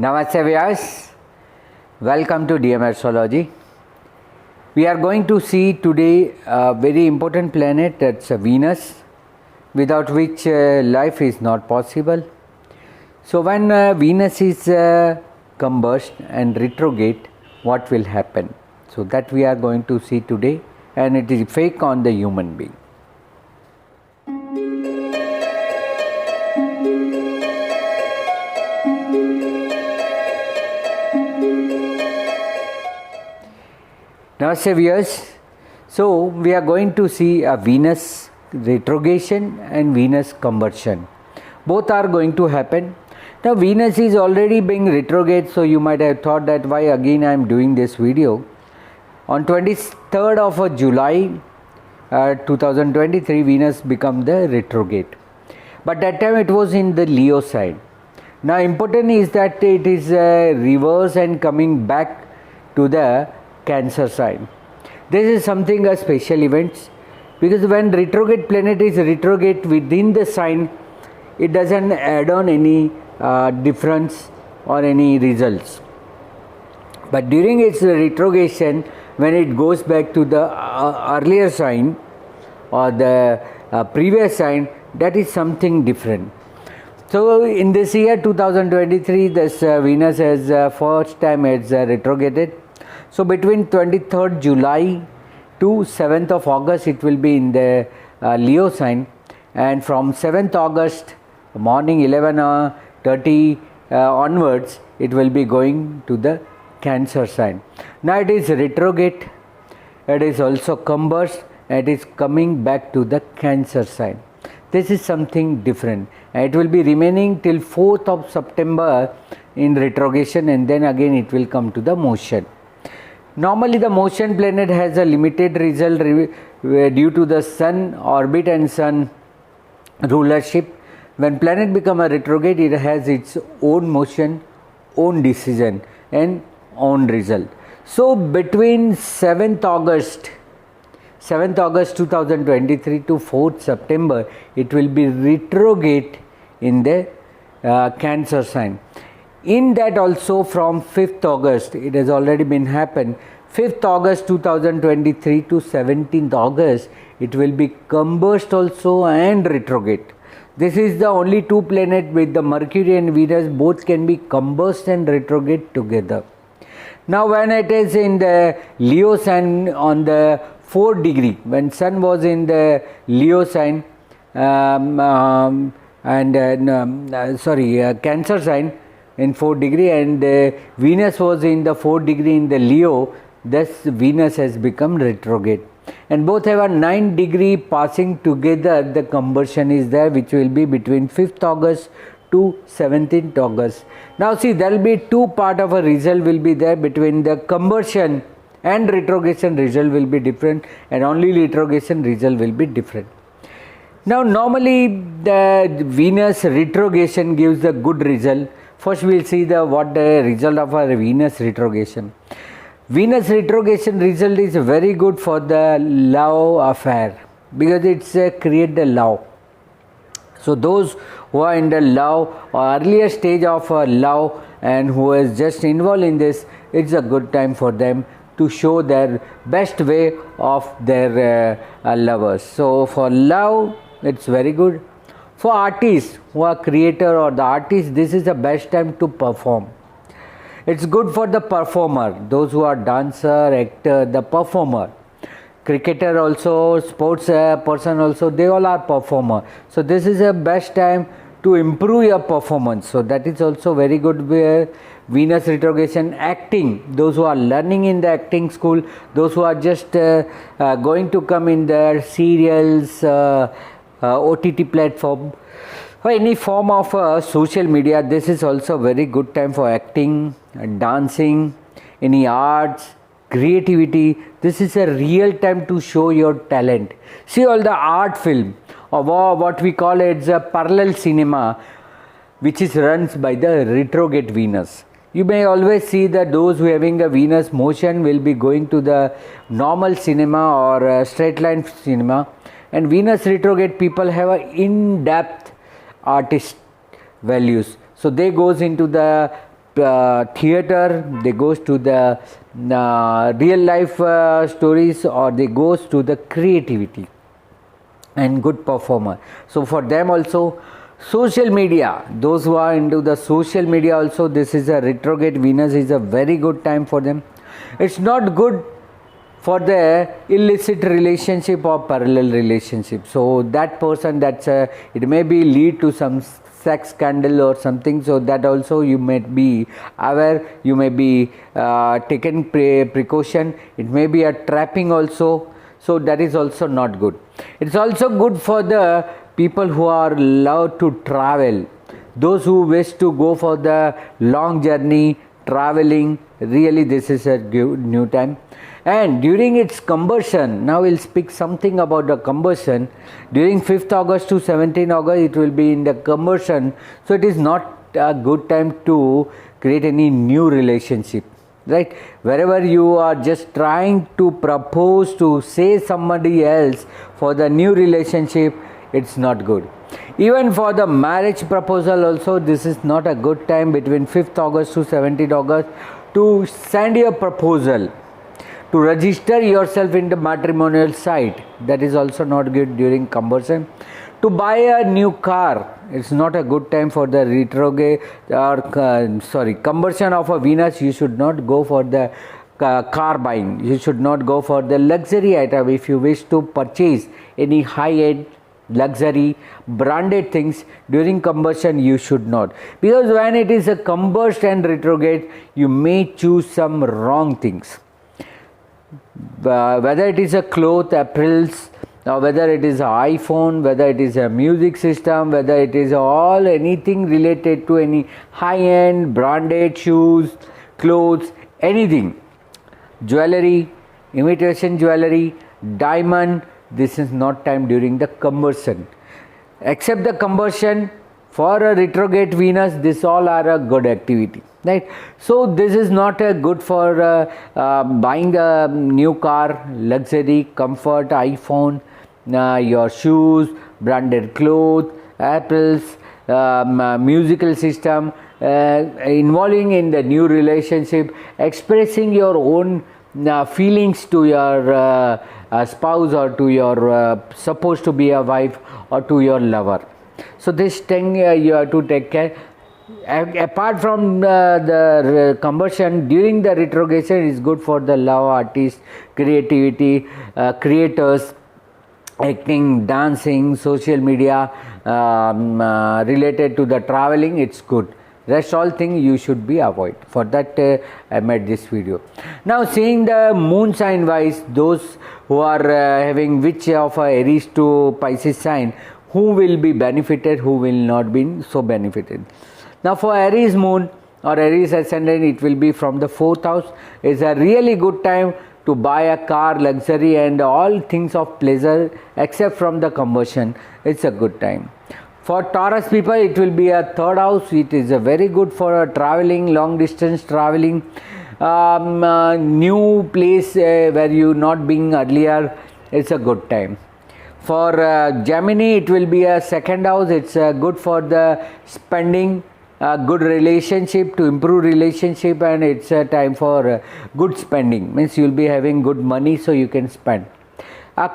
Namaste viewers, welcome to DM Astrology. We are going to see today a very important planet, that's Venus, without which life is not possible. So when Venus is combust and retrograde, what will happen? So that we are going to see today, and it is fake on the human being. Namaste viewers. So we are going to see a Venus retrogression and Venus combustion. Both are going to happen. Now Venus is already being retrograde, so you might have thought that why again I am doing this video. On 23rd of July 2023, Venus become the retrograde. But that time it was in the Leo sign. Now important is that it is reverse and coming back to the Cancer sign. This is something a special event, because when retrograde planet is retrograde within the sign, it doesn't add on any difference or any results. But during its retrogression, when it goes back to the earlier sign or the previous sign, that is something different. So in this year 2023, this Venus has first time it's retrograded. So between 23rd July to 7th of August, it will be in the Leo sign, and from 7th August morning 11:30 onwards, it will be going to the Cancer sign. Now it is retrograde, it is also combust, and it is coming back to the Cancer sign. This is something different, and it will be remaining till 4th of September in retrogression, and then again it will come to the motion. Normally the motion planet has a limited result due to the sun orbit and sun rulership. When planet become a retrograde, it has its own motion, own decision and own result. So between 7th August 2023 to 4th September, it will be retrograde in the Cancer sign. In that also from 5th August, it has already been happened, 5th August 2023 to 17th August, it will be combust also and retrograde. This is the only two planets with the Mercury and Venus, both can be combust and retrograde together. Now when it is in the Leo sign on the 4th degree, when Sun was in the Leo sign Cancer sign, in 4th degree, and Venus was in the 4th degree in the Leo, thus Venus has become retrograde, and both have a 9 degree passing together. The combustion is there, which will be between 5th August to 17th August. Now see, there will be two part of a result will be there between the combustion and retrogression. Result will be different, and only retrogression result will be different. Now normally the Venus retrogression gives the good result. First we will see what the result of a Venus retrogression. Venus retrogression result is very good for the love affair, because it's create the love. So those who are in the love or earlier stage of love and who is just involved in this, it's a good time for them to show their best way of their lovers. So for love, it's very good. For artists who are creator or the artist, this is the best time to perform. It's good for the performer, those who are dancer, actor, the performer. Cricketer also, sports person also, they all are performer. So this is the best time to improve your performance. So that is also very good. Where Venus retrogression. Acting, those who are learning in the acting school, those who are just going to come in their serials, OTT platform, or any form of social media, this is also very good time for acting, dancing, any arts, creativity. This is a real time to show your talent. See all the art film, or what we call it a parallel cinema, which is runs by the retrograde Venus. You may always see that those who having a Venus motion will be going to the normal cinema or straight line cinema, and Venus retrograde people have a in-depth artist values. So they goes into the theater, they goes to the real life stories, or they goes to the creativity and good performer. So for them also, social media, those who are into the social media also, this is a retrograde Venus is a very good time for them. It's not good for the illicit relationship or parallel relationship. So that person, it may be lead to some sex scandal or something. So that also you may be aware, you may be taken precaution. It may be a trapping also. So that is also not good. It's also good for the people who are love to travel, those who wish to go for the long journey, traveling. Really, this is a good new time. And during its combustion, now we'll speak something about the combustion. During 5th August to 17th August, it will be in the combustion. So it is not a good time to create any new relationship, right? Wherever you are just trying to propose to say somebody else for the new relationship, it's not good. Even for the marriage proposal also, this is not a good time between 5th August to 17th August to send your proposal, to register yourself in the matrimonial site. That is also not good during combustion. To buy a new car, it's not a good time for the retrograde or combustion of a Venus. You should not go for the car buying. You should not go for the luxury item. If you wish to purchase any high-end luxury branded things during combustion, you should not, because when it is a combust and retrograde, you may choose some wrong things. Whether it is a cloth, apparels, or whether it is an iPhone, whether it is a music system, whether it is all anything related to any high-end branded shoes, clothes, anything, jewelry, imitation jewelry, diamond, this is not time during the combustion. Except the combustion, for a retrograde Venus, this all are a good activity, right? So this is not a good for buying a new car, luxury, comfort, iPhone, your shoes, branded clothes, apples, musical system, involving in the new relationship, expressing your own feelings to your spouse or to your supposed to be a wife or to your lover. So this thing you have to take care. Apart from the combustion, during the retrogression is good for the love, artists, creativity, creators, acting, dancing, social media, related to the traveling, it's good. Rest all things you should be avoid. For that I made this video. Now seeing the moon sign wise, those who are having which of Aries to Pisces sign, who will be benefited, who will not be so benefited. Now for Aries moon or Aries ascendant, it will be from the 4th house. It's a really good time to buy a car, luxury and all things of pleasure except from the combustion. It's a good time. For Taurus people, it will be a 3rd house. It is a very good for traveling, long distance traveling, new place where you not been earlier. It's a good time. For Gemini, it will be a 2nd house. It's good for the spending, good relationship, to improve relationship, and it's a time for good spending. Means you will be having good money, so you can spend.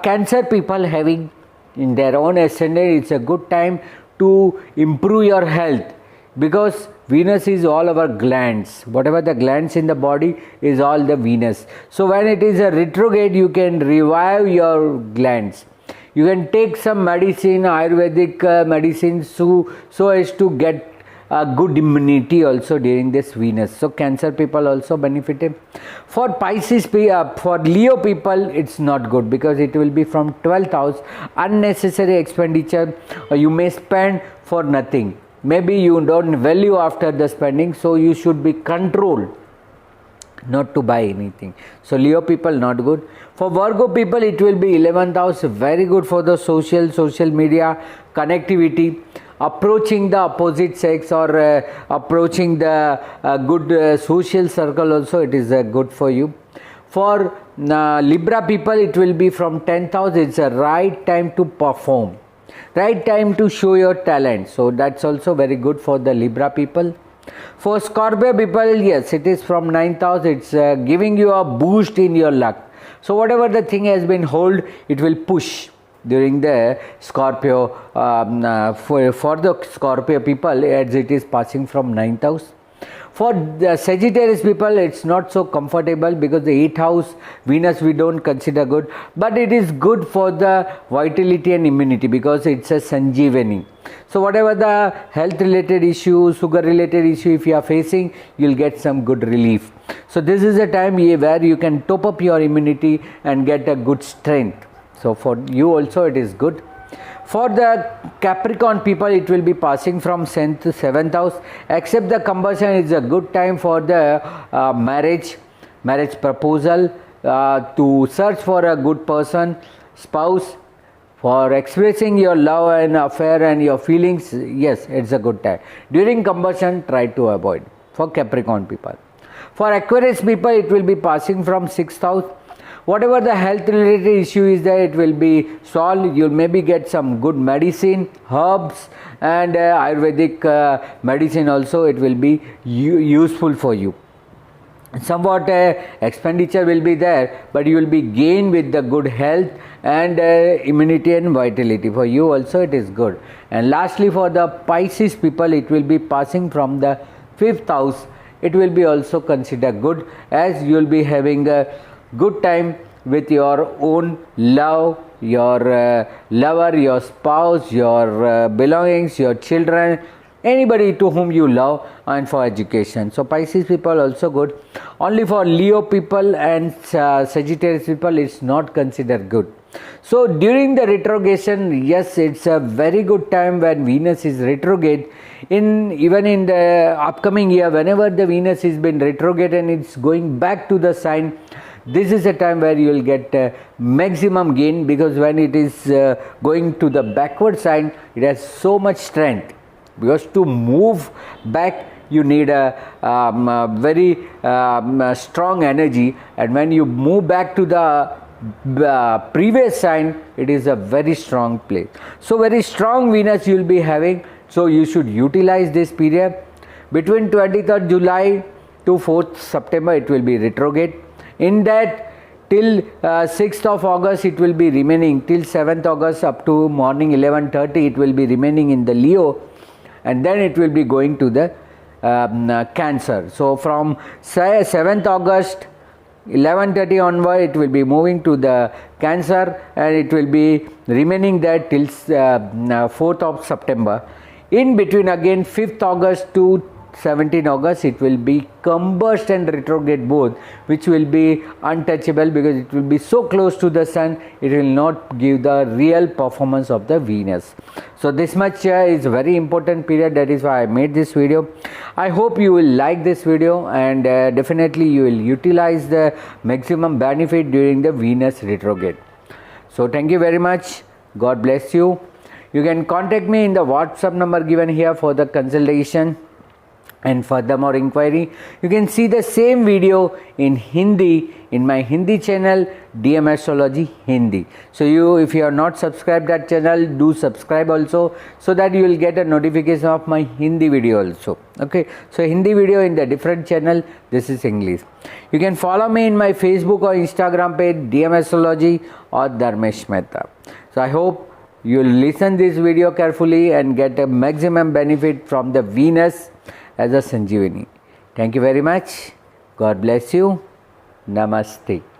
Cancer people having in their own ascendant, it's a good time to improve your health, because Venus is all our glands. Whatever the glands in the body is all the Venus. So when it is a retrograde, you can revive your glands. You can take some medicine, Ayurvedic medicine, so as to get a good immunity also during this Venus. So Cancer people also benefited. For Pisces, for Leo people, it's not good, because it will be from 12th house. Unnecessary expenditure, you may spend for nothing. Maybe you don't value after the spending, so you should be controlled not to buy anything. So Leo people not good. For Virgo people, it will be 11th house, very good for the social media, connectivity, approaching the opposite sex, or approaching the good social circle also, it is good for you. For Libra people, it will be from 10th house. It's a right time to perform, right time to show your talent. So that's also very good for the Libra people. For Scorpio people, yes, it is from 9th house. It's giving you a boost in your luck. So whatever the thing has been hold, it will push during the Scorpio, for the Scorpio people, as it is passing from 9th house. For the Sagittarius people, it's not so comfortable because the 8th house Venus we don't consider good, but it is good for the vitality and immunity because it's a Sanjeevani. So whatever the health related issue, sugar related issue, if you are facing, you'll get some good relief. So this is a time where you can top up your immunity and get a good strength. So for you also it is good. For the Capricorn people, it will be passing from 7th house. Except the combustion is a good time for the marriage proposal, to search for a good person, spouse, for expressing your love and affair and your feelings. Yes, it's a good time. During combustion, try to avoid for Capricorn people. For Aquarius people, it will be passing from 6th house. Whatever the health related issue is there, it will be solved. You'll maybe get some good medicine, herbs and Ayurvedic medicine also. It will be useful for you. Somewhat expenditure will be there, but you will be gained with the good health and immunity and vitality. For you also it is good. And lastly, for the Pisces people, it will be passing from the 5th house. It will be also considered good, as you will be having a good time with your own love, your lover, your spouse, your belongings, your children, anybody to whom you love, and for education. So Pisces people also good. Only for Leo people and Sagittarius people it's not considered good. So during the retrogression, yes, it's a very good time when Venus is retrograde. Even in the upcoming year, whenever the Venus has been retrograde and it's going back to the sign, this is a time where you will get maximum gain, because when it is going to the backward sign, it has so much strength, because to move back you need a very strong energy, and when you move back to the previous sign, it is a very strong place. So very strong Venus you will be having, so you should utilize this period. Between 23rd July to 4th September it will be retrograde. In that, till 6th of August it will be remaining, till 7th August up to morning 11:30 it will be remaining in the Leo, and then it will be going to the Cancer. So from 7th August 11:30 onward it will be moving to the Cancer, and it will be remaining there till 4th of September. In between again 5th August to 17 August it will be combust and retrograde both, which will be untouchable because it will be so close to the sun, it will not give the real performance of the Venus. So this much is very important period, that is why I made this video. I hope you will like this video, and definitely you will utilize the maximum benefit during the Venus retrograde. So thank you very much. God bless you. You can contact me in the WhatsApp number given here for the consultation. And furthermore inquiry, you can see the same video in Hindi in my Hindi channel, DM Astrology Hindi. So if you are not subscribed that channel, do subscribe also, so that you will get a notification of my Hindi video also. Okay, so Hindi video in the different channel, this is English. You can follow me in my Facebook or Instagram page, DM Astrology or Dharmesh Mehta. So I hope you will listen this video carefully and get a maximum benefit from the Venus as a Sanjeevani. Thank you very much. God bless you. Namaste.